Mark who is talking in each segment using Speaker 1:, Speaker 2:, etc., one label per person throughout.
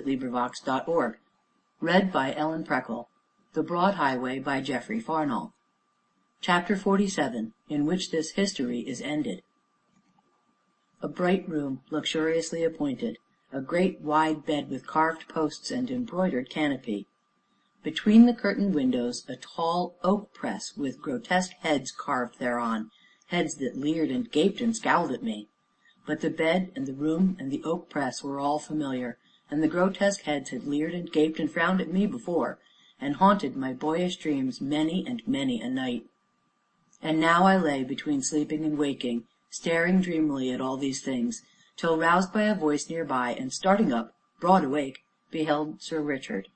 Speaker 1: LibriVox.org. Read by Ellen Preckle. The Broad Highway by Geoffrey Farnall. Chapter 47, in which this history is ended. A bright room, luxuriously appointed, a great wide bed with carved posts and embroidered canopy. Between the curtained windows a tall oak press with grotesque heads carved thereon, heads that leered and gaped and scowled at me. But the bed and the room and the oak press were all familiar, and the grotesque heads had leered and gaped and frowned at me before, and haunted my boyish dreams many and many a night. And now I lay between sleeping and waking, staring dreamily at all these things, till roused by a voice near by, and starting up, broad awake, beheld Sir Richard.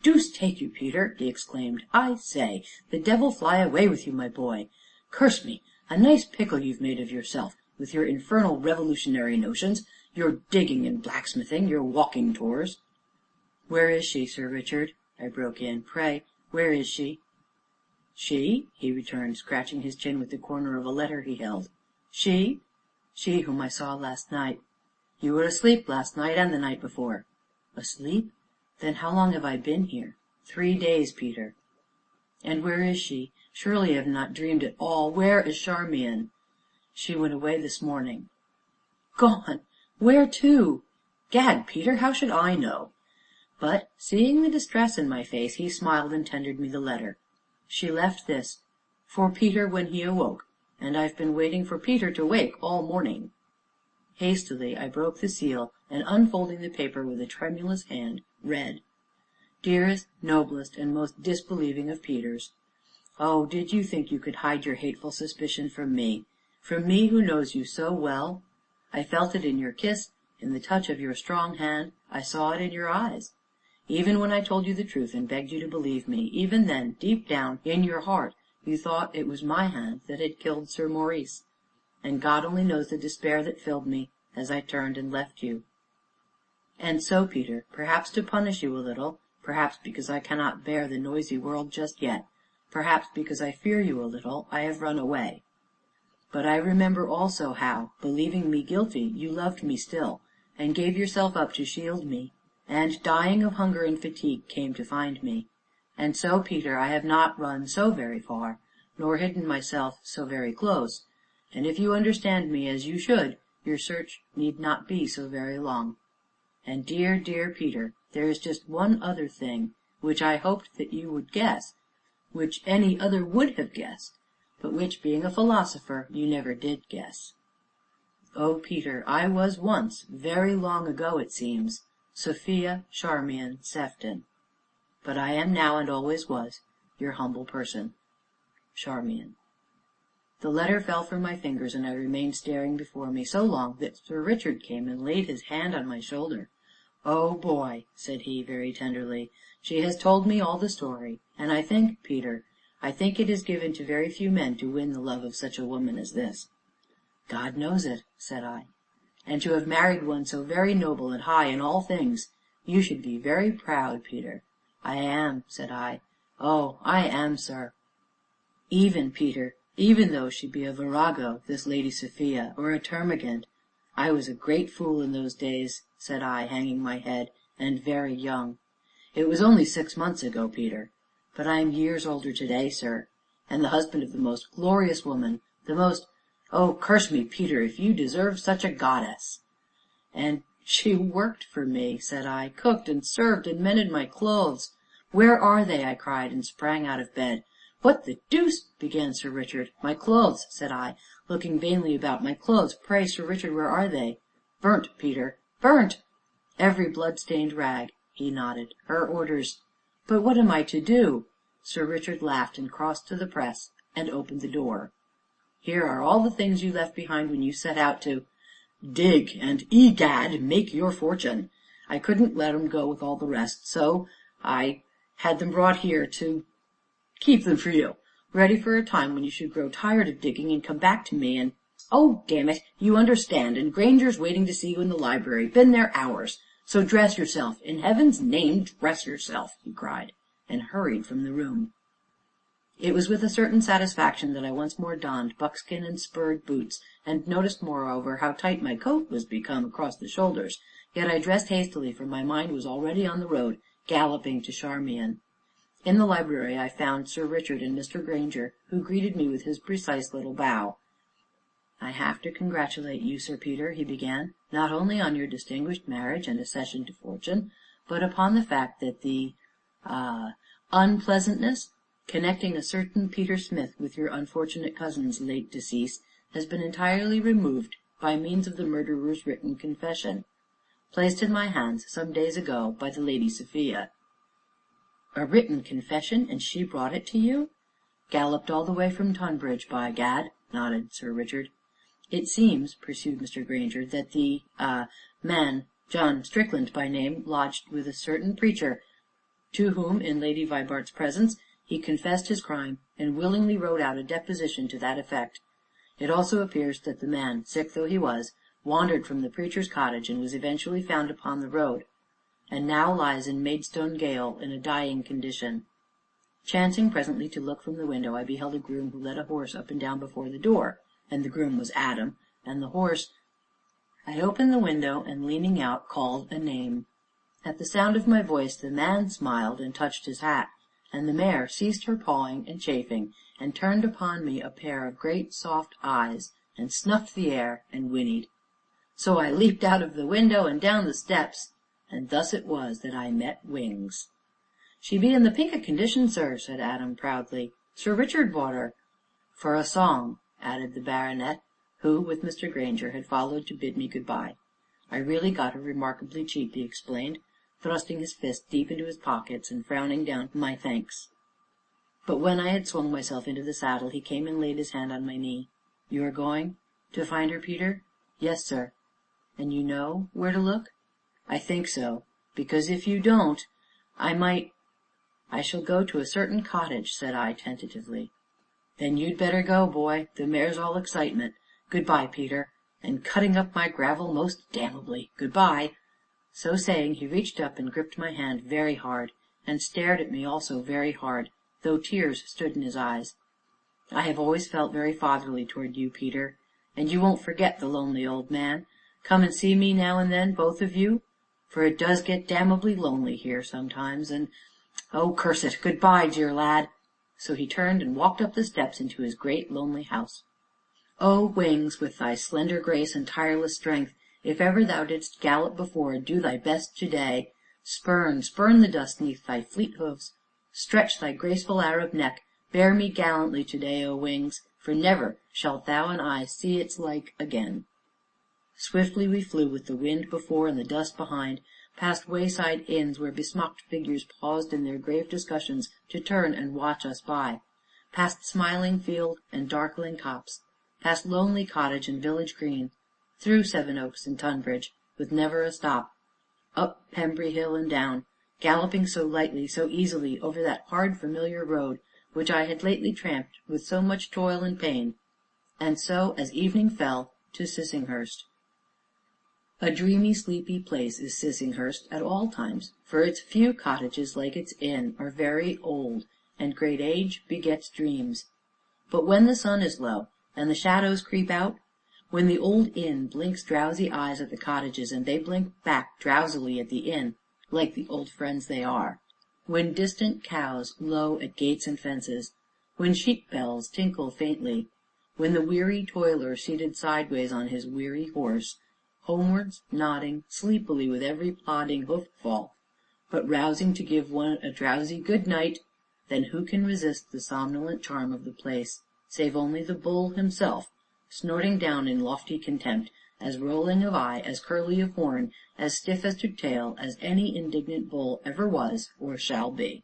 Speaker 1: "Deuce take you, Peter!" he exclaimed. "I say, the devil fly away with you, my boy! Curse me, a nice pickle you've made of yourself, with your infernal revolutionary notions, your digging and blacksmithing, your walking tours." "Where is she, Sir Richard?" I broke in. "Pray, where is she?" "She?" he returned, scratching his chin with the corner of a letter he held. "She? She whom I saw last night. You were asleep last night and the night before." "Asleep? Then how long have I been here?" "3 days, Peter." "And where is she? Surely I have not dreamed at all. Where is Charmian?" "She went away this morning." "Gone! Where to? Gad, Peter, how should I know?" But, seeing the distress in my face, he smiled and tendered me the letter. "She left this for Peter when he awoke, and I've been waiting for Peter to wake all morning." Hastily I broke the seal, and, unfolding the paper with a tremulous hand, read: "Dearest, noblest, and most disbelieving of Peters, oh, did you think you could hide your hateful suspicion from me who knows you so well? I felt it in your kiss, in the touch of your strong hand, I saw it in your eyes. Even when I told you the truth and begged you to believe me, even then, deep down in your heart, you thought it was my hand that had killed Sir Maurice. And God only knows the despair that filled me as I turned and left you. And so, Peter, perhaps to punish you a little, perhaps because I cannot bear the noisy world just yet, perhaps because I fear you a little, I have run away. But I remember also how, believing me guilty, you loved me still, and gave yourself up to shield me, and, dying of hunger and fatigue, came to find me. And so, Peter, I have not run so very far, nor hidden myself so very close, and if you understand me as you should, your search need not be so very long. And, dear, dear Peter, there is just one other thing, which I hoped that you would guess, which any other would have guessed, but which, being a philosopher, you never did guess. Oh, Peter, I was once, very long ago it seems, Sophia Charmian Sefton. But I am now, and always was, your humble person, Charmian." The letter fell from my fingers, and I remained staring before me so long that Sir Richard came and laid his hand on my shoulder. "Oh, boy," said he, very tenderly, "she has told me all the story, and I think, Peter, I think it is given to very few men to win the love of such a woman as this." "God knows it," said I. "And to have married one so very noble and high in all things. You should be very proud, Peter." "I am," said I. "Oh, I am, sir." "Even, Peter, even though she be a virago, this Lady Sophia, or a termagant. I was a great fool in those days," said I, hanging my head, "and very young. It was only 6 months ago, Peter. But I am years older to day, sir, and the husband of the most glorious woman, the most oh, curse me, Peter, if you deserve such a goddess." "And she worked for me," said I, "cooked and served and mended my clothes." "Where are they?" I cried, and sprang out of bed. "What the deuce " began Sir Richard. "My clothes," said I, looking vainly about. "My clothes, pray, Sir Richard, where are they?" "Burnt, Peter, burnt." "Every blood-stained rag." He nodded. "Her orders." "But what am I to do?" Sir Richard laughed, and crossed to the press, and opened the door. "Here are all the things you left behind when you set out to dig, and, egad, make your fortune. I couldn't let 'em go with all the rest, so I had them brought here to keep them for you, ready for a time when you should grow tired of digging, and come back to me, and oh, damn it, you understand, and Granger's waiting to see you in the library, been there hours. So dress yourself, in heaven's name, dress yourself," he cried, and hurried from the room. It was with a certain satisfaction that I once more donned buckskin and spurred boots, and noticed, moreover, how tight my coat was become across the shoulders, yet I dressed hastily, for my mind was already on the road, galloping to Charmian. In the library I found Sir Richard and Mr. Granger, who greeted me with his precise little bow. "I have to congratulate you, Sir Peter," he began, "not only on your distinguished marriage and accession to fortune, but upon the fact that the unpleasantness connecting a certain Peter Smith with your unfortunate cousin's late decease has been entirely removed by means of the murderer's written confession, placed in my hands some days ago by the Lady Sophia." "A written confession, and she brought it to you?" "Galloped all the way from Tonbridge, by gad," nodded Sir Richard. "It seems," pursued Mr. Granger, "that the man, John Strickland by name, lodged with a certain preacher, to whom, in Lady Vibart's presence, he confessed his crime, and willingly wrote out a deposition to that effect. It also appears that the man, sick though he was, wandered from the preacher's cottage, and was eventually found upon the road, and now lies in Maidstone gaol in a dying condition. Chancing presently to look from the window, I beheld a groom who led a horse up and down before the door, and the groom was Adam, and the horse. I opened the window, and, leaning out, called a name. At the sound of my voice the man smiled and touched his hat, and the mare ceased her pawing and chafing, and turned upon me a pair of great soft eyes, and snuffed the air, and whinnied. So I leaped out of the window and down the steps, and thus it was that I met Wings. "She be in the pink of condition, sir," said Adam proudly. "Sir Richard bought her." "For a song," added the baronet, who, with Mr. Granger, had followed to bid me good-bye. "I really got her remarkably cheap," he explained, thrusting his fists deep into his pockets, and frowning down my thanks. But when I had swung myself into the saddle, he came and laid his hand on my knee. "You are going to find her, Peter?" "Yes, sir." "And you know where to look?" "I think so, because if you don't, I shall go to a certain cottage," said I, tentatively. "Then you'd better go, boy. The mare's all excitement. Good-bye, Peter, and cutting up my gravel most damnably. Good-bye." So saying, he reached up and gripped my hand very hard, and stared at me also very hard, though tears stood in his eyes. "I have always felt very fatherly toward you, Peter, and you won't forget the lonely old man. Come and see me now and then, both of you, for it does get damnably lonely here sometimes, and oh, curse it! Good-bye, dear lad." So he turned and walked up the steps into his great lonely house. "O Wings, with thy slender grace and tireless strength, if ever thou didst gallop before, do thy best to-day. Spurn the dust 'neath thy fleet hoofs, stretch thy graceful Arab neck, bear me gallantly to-day, O Wings, for never shalt thou and I see its like again." Swiftly we flew, with the wind before and the dust behind, past wayside inns where besmocked figures paused in their grave discussions to turn and watch us by, past smiling field and darkling copse, past lonely cottage and village green, through Sevenoaks and Tonbridge, with never a stop, up Pembry Hill and down, galloping so lightly, so easily, over that hard familiar road which I had lately tramped with so much toil and pain, and so, as evening fell, to Sissinghurst. A dreamy, sleepy place is Sissinghurst at all times, for its few cottages, like its inn, are very old, and great age begets dreams. But when the sun is low, and the shadows creep out, when the old inn blinks drowsy eyes at the cottages, and they blink back drowsily at the inn, like the old friends they are, when distant cows low at gates and fences, when sheep bells tinkle faintly, when the weary toiler, seated sideways on his weary horse, homewards, nodding sleepily with every plodding hoof-fall, but rousing to give one a drowsy good night, then who can resist the somnolent charm of the place, save only the bull himself, snorting down in lofty contempt, as rolling of eye, as curly of horn, as stiff as to tail, as any indignant bull ever was or shall be.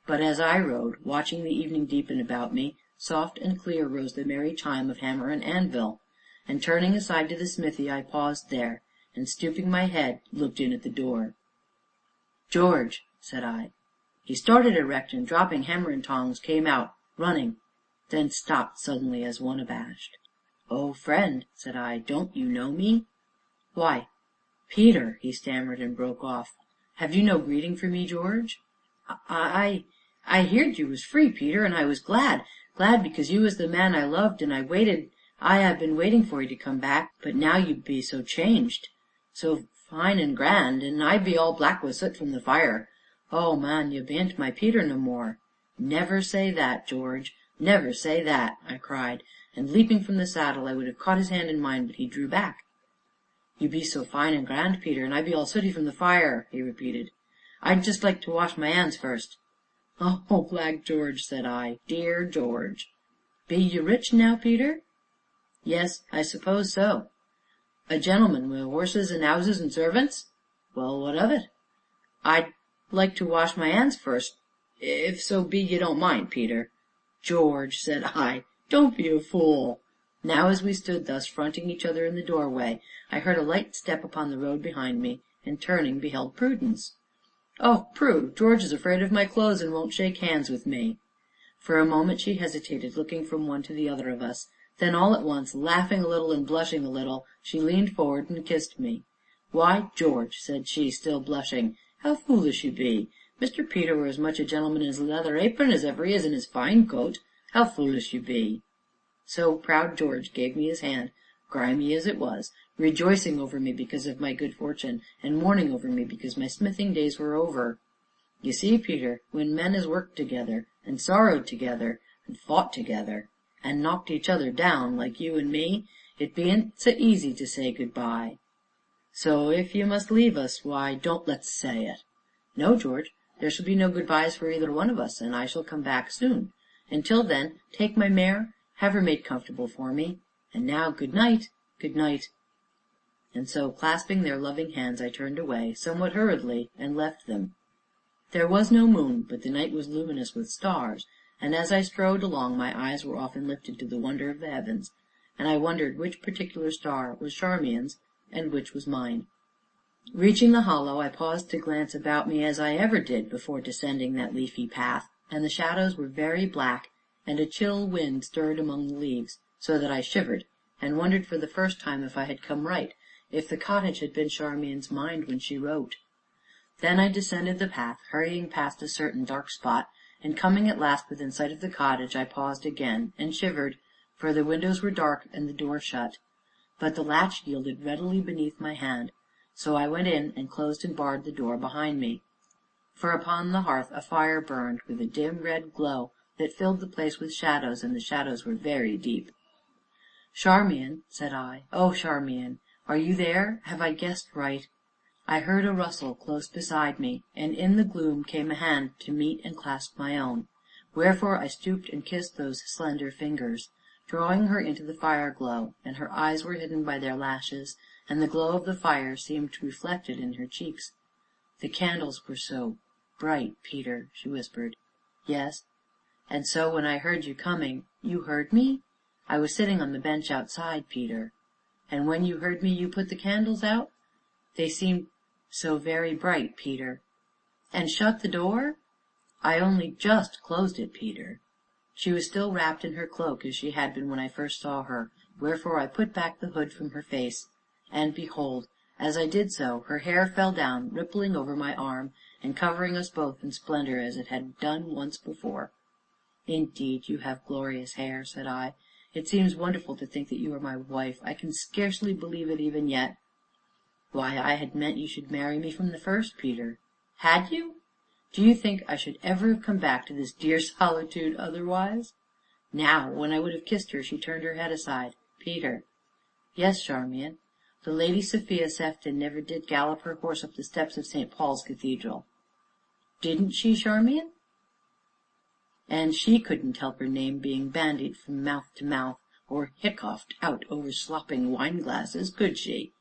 Speaker 1: But as I rode, watching the evening deepen about me, soft and clear rose the merry chime of hammer and anvil, and turning aside to the smithy, I paused there, and stooping my head, looked in at the door. "George," said I. He started erect, and dropping hammer and tongs, came out, running, then stopped suddenly as one abashed. "Oh, friend," said I, "don't you know me?" "Why, Peter," he stammered, and broke off. "Have you no greeting for me, George?" I heerd you was free, Peter, and I was glad because you was the man I loved, and I've been waiting for 'ee to come back, but now you be so changed, so fine and grand, and I be all black with soot from the fire. Oh, man, you bean't my Peter no more." "Never say that, George, never say that!" I cried, and, leaping from the saddle, I would have caught his hand in mine, but he drew back. "You be so fine and grand, Peter, and I be all sooty from the fire," he repeated. "I'd just like to wash my hands first." "Oh, Black George," said I, "dear George." "Be you rich now, Peter?" "Yes, I suppose so." "A gentleman wi' horses and 'ouses and servants?" "Well, what of it?" "I'd like to wash my hands first, if so be you don't mind, Peter." "George," said I, "don't be a fool." Now, as we stood thus fronting each other in the doorway, I heard a light step upon the road behind me, and, turning, beheld Prudence. "Oh, Prue, George is afraid of my clothes, and won't shake hands with me." For a moment she hesitated, looking from one to the other of us. Then, all at once, laughing a little and blushing a little, she leaned forward and kissed me. "Why, George," said she, still blushing, "how foolish you be! Mr. Peter were as much a gentleman in his leather apron as ever he is in his fine coat. How foolish you be!" So proud George gave me his hand, grimy as it was, rejoicing over me because of my good fortune, and mourning over me because my smithing days were over. You see, Peter, when men has worked together, and sorrowed together, and fought together, and knocked each other down, like you and me, it bean't so easy to say good-bye. So, if you must leave us, why, don't let's say it." "No, George, there shall be no good-byes for either one of us, and I shall come back soon. Until then, take my mare, have her made comfortable for me, and now good night, good night." And so, clasping their loving hands, I turned away, somewhat hurriedly, and left them. There was no moon, but the night was luminous with stars, and as I strode along my eyes were often lifted to the wonder of the heavens, and I wondered which particular star was Charmian's and which was mine. Reaching the hollow, I paused to glance about me, as I ever did before descending that leafy path, and the shadows were very black, and a chill wind stirred among the leaves, so that I shivered, and wondered for the first time if I had come right, if the cottage had been Charmian's mind when she wrote. Then I descended the path, hurrying past a certain dark spot, and, coming at last within sight of the cottage, I paused again, and shivered, for the windows were dark and the door shut. But the latch yielded readily beneath my hand, so I went in and closed and barred the door behind me. For upon the hearth a fire burned, with a dim red glow that filled the place with shadows, and the shadows were very deep. "Charmian," said I, "oh, Charmian, are you there? Have I guessed right?" I heard a rustle close beside me, and in the gloom came a hand to meet and clasp my own, wherefore I stooped and kissed those slender fingers, drawing her into the fire glow, and her eyes were hidden by their lashes, and the glow of the fire seemed reflected in her cheeks. "The candles were so bright, Peter," she whispered. "Yes." "And so, when I heard you coming " "You heard me?" "I was sitting on the bench outside, Peter." "And when you heard me, you put the candles out?" "They seemed so very bright, Peter." "And shut the door?" "I only just closed it, Peter." She was still wrapped in her cloak, as she had been when I first saw her, wherefore I put back the hood from her face, and behold, as I did so, her hair fell down, rippling over my arm, and covering us both in splendor, as it had done once before. "Indeed, you have glorious hair," said I. "It seems wonderful to think that you are my wife. I can scarcely believe it even yet." "Why, I had meant you should marry me from the first, Peter." "Had you? Do you think I should ever have come back to this dear solitude otherwise?" Now, when I would have kissed her, she turned her head aside. "Peter." "Yes, Charmian." "The Lady Sophia Sefton never did gallop her horse up the steps of St. Paul's Cathedral." "Didn't she, Charmian?" "And she couldn't help her name being bandied from mouth to mouth, or hiccoughed out over slopping wine glasses, could she?"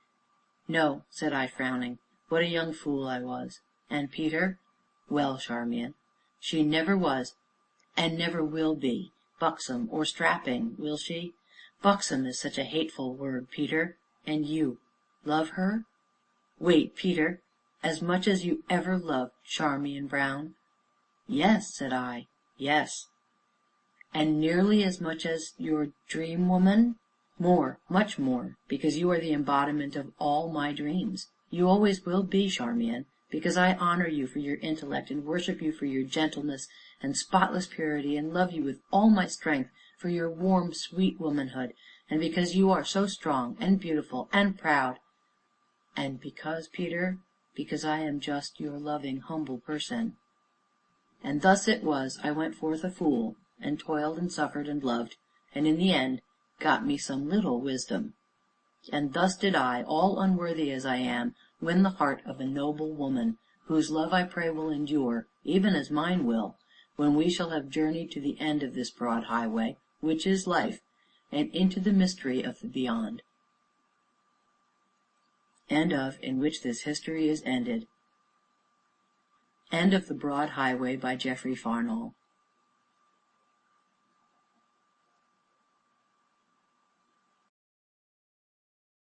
Speaker 1: "No," said I, frowning. "What a young fool I was! And Peter?" "Well, Charmian." "She never was, and never will be, buxom or strapping, will she? Buxom is such a hateful word, Peter. And you love her?" "Wait, Peter, as much as you ever loved Charmian Brown?" "Yes," said I, "yes." "And nearly as much as your dream woman?" "More, much more, because you are the embodiment of all my dreams. You always will be, Charmian, because I honor you for your intellect, and worship you for your gentleness and spotless purity, and love you with all my strength for your warm, sweet womanhood, and because you are so strong and beautiful and proud." And because, Peter, because I am just your loving, humble person. And thus it was I went forth a fool, and toiled and suffered and loved, and in the end got me some little wisdom. And thus did I, all unworthy as I am, win the heart of a noble woman, whose love I pray will endure, even as mine will, when we shall have journeyed to the end of this broad highway, which is life, and into the mystery of the beyond. End of In Which This History Is Ended. End of The Broad Highway by Geoffrey Farnall.